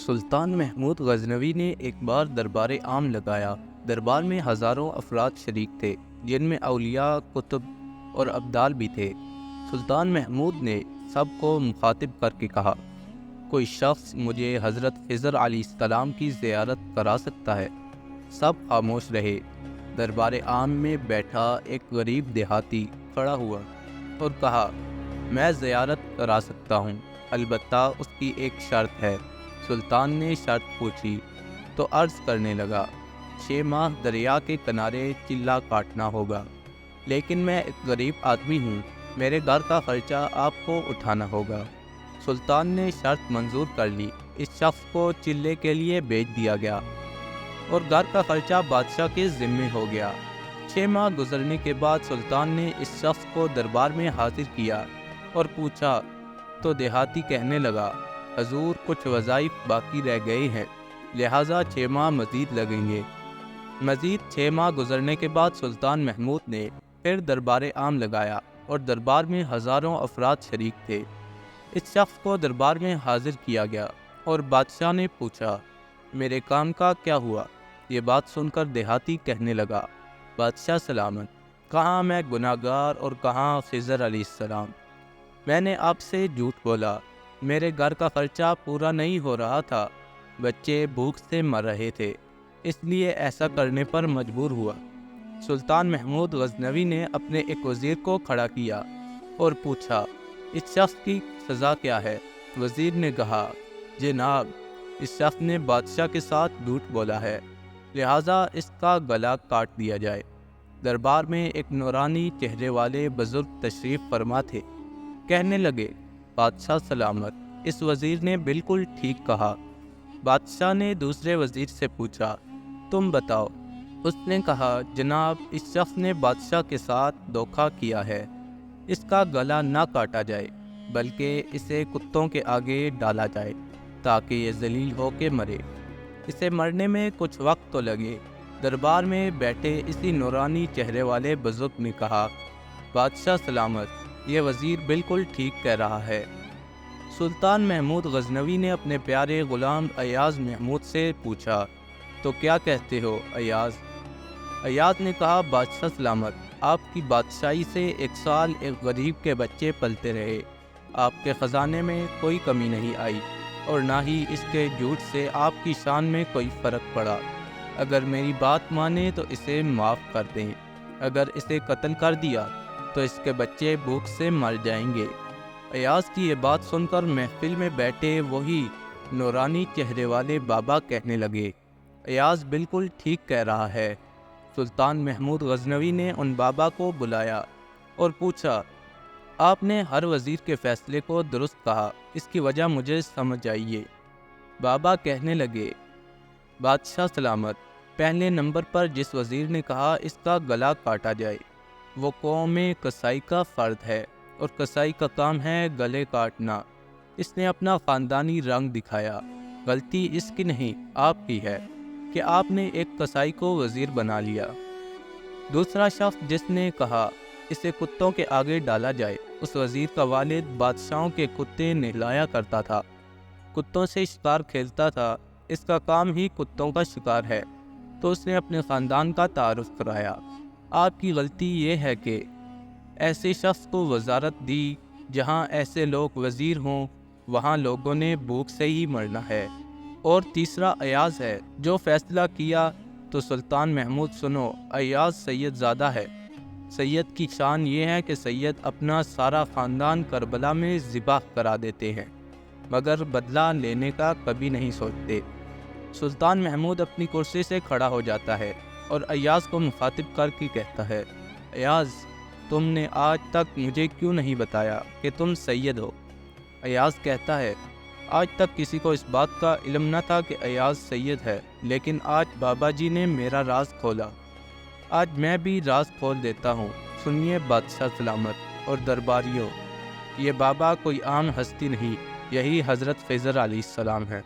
سلطان محمود غزنوی نے ایک بار دربار عام لگایا۔ دربار میں ہزاروں افراد شریک تھے، جن میں اولیاء، کتب اور ابدال بھی تھے۔ سلطان محمود نے سب کو مخاطب کر کے کہا، کوئی شخص مجھے حضرت خضر علیہ السلام کی زیارت کرا سکتا ہے؟ سب خاموش رہے۔ دربار عام میں بیٹھا ایک غریب دیہاتی کھڑا ہوا اور کہا، میں زیارت کرا سکتا ہوں، البتہ اس کی ایک شرط ہے۔ سلطان نے شرط پوچھی تو عرض کرنے لگا، 6 ماہ دریا کے کنارے چلہ کاٹنا ہوگا، لیکن میں ایک غریب آدمی ہوں، میرے گھر کا خرچہ آپ کو اٹھانا ہوگا۔ سلطان نے شرط منظور کر لی۔ اس شخص کو چلے کے لیے بھیج دیا گیا اور گھر کا خرچہ بادشاہ کے ذمے ہو گیا۔ 6 ماہ گزرنے کے بعد سلطان نے اس شخص کو دربار میں حاضر کیا اور پوچھا تو دیہاتی کہنے لگا، حضور کچھ وظائف باقی رہ گئے ہیں، لہٰذا 6 ماہ مزید لگیں گے۔ مزید 6 ماہ گزرنے کے بعد سلطان محمود نے پھر دربار عام لگایا اور دربار میں ہزاروں افراد شریک تھے۔ اس شخص کو دربار میں حاضر کیا گیا اور بادشاہ نے پوچھا، میرے کام کا کیا ہوا؟ یہ بات سن کر دیہاتی کہنے لگا، بادشاہ سلامت، کہاں میں گناہ گار اور کہاں خضر علیہ السلام۔ میں نے آپ سے جھوٹ بولا، میرے گھر کا خرچہ پورا نہیں ہو رہا تھا، بچے بھوک سے مر رہے تھے، اس لیے ایسا کرنے پر مجبور ہوا۔ سلطان محمود غزنوی نے اپنے ایک وزیر کو کھڑا کیا اور پوچھا، اس شخص کی سزا کیا ہے؟ وزیر نے کہا، جناب، اس شخص نے بادشاہ کے ساتھ جھوٹ بولا ہے، لہٰذا اس کا گلا کاٹ دیا جائے۔ دربار میں ایک نورانی چہرے والے بزرگ تشریف فرما تھے، کہنے لگے، بادشاہ سلامت، اس وزیر نے بالکل ٹھیک کہا۔ بادشاہ نے دوسرے وزیر سے پوچھا، تم بتاؤ۔ اس نے کہا، جناب، اس شخص نے بادشاہ کے ساتھ دھوکہ کیا ہے، اس کا گلا نہ کاٹا جائے بلکہ اسے کتوں کے آگے ڈالا جائے تاکہ یہ ذلیل ہو کے مرے۔ اسے مرنے میں کچھ وقت تو لگے۔ دربار میں بیٹھے اسی نورانی چہرے والے بزرگ نے کہا، بادشاہ سلامت، یہ وزیر بالکل ٹھیک کہہ رہا ہے۔ سلطان محمود غزنوی نے اپنے پیارے غلام ایاز محمود سے پوچھا، تو کیا کہتے ہو ایاز؟ ایاز نے کہا، بادشاہ سلامت، آپ کی بادشاہی سے 1 سال ایک غریب کے بچے پلتے رہے، آپ کے خزانے میں کوئی کمی نہیں آئی اور نہ ہی اس کے جھوٹ سے آپ کی شان میں کوئی فرق پڑا۔ اگر میری بات مانے تو اسے معاف کر دیں، اگر اسے قتل کر دیا تو اس کے بچے بھوک سے مر جائیں گے۔ ایاز کی یہ بات سن کر محفل میں بیٹھے وہی نورانی چہرے والے بابا کہنے لگے، ایاز بالکل ٹھیک کہہ رہا ہے۔ سلطان محمود غزنوی نے ان بابا کو بلایا اور پوچھا، آپ نے ہر وزیر کے فیصلے کو درست کہا، اس کی وجہ مجھے سمجھ آئیے۔ بابا کہنے لگے، بادشاہ سلامت، پہلے نمبر پر جس وزیر نے کہا اس کا گلا کاٹا جائے، وہ قوم قصائی کا فرد ہے اور قصائی کا کام ہے گلے کاٹنا۔ اس نے اپنا خاندانی رنگ دکھایا۔ غلطی اس کی نہیں، آپ کی ہے کہ آپ نے ایک قصائی کو وزیر بنا لیا۔ دوسرا شخص جس نے کہا اسے کتوں کے آگے ڈالا جائے، اس وزیر کا والد بادشاہوں کے کتے نہلایا کرتا تھا، کتوں سے شکار کھیلتا تھا، اس کا کام ہی کتوں کا شکار ہے، تو اس نے اپنے خاندان کا تعارف کرایا۔ آپ کی غلطی یہ ہے کہ ایسے شخص کو وزارت دی، جہاں ایسے لوگ وزیر ہوں وہاں لوگوں نے بھوک سے ہی مرنا ہے۔ اور تیسرا ایاز ہے، جو فیصلہ کیا تو سلطان محمود سنو، ایاز سید زادہ ہے۔ سید کی شان یہ ہے کہ سید اپنا سارا خاندان کربلا میں ذبح کرا دیتے ہیں، مگر بدلہ لینے کا کبھی نہیں سوچتے۔ سلطان محمود اپنی کرسی سے کھڑا ہو جاتا ہے اور ایاز کو مخاطب کر کے کہتا ہے، ایاز، تم نے آج تک مجھے کیوں نہیں بتایا کہ تم سید ہو؟ ایاز کہتا ہے، آج تک کسی کو اس بات کا علم نہ تھا کہ ایاز سید ہے، لیکن آج بابا جی نے میرا راز کھولا، آج میں بھی راز کھول دیتا ہوں۔ سنیے بادشاہ سلامت اور درباریوں، یہ بابا کوئی عام ہستی نہیں، یہی حضرت خضر علیہ السلام ہے۔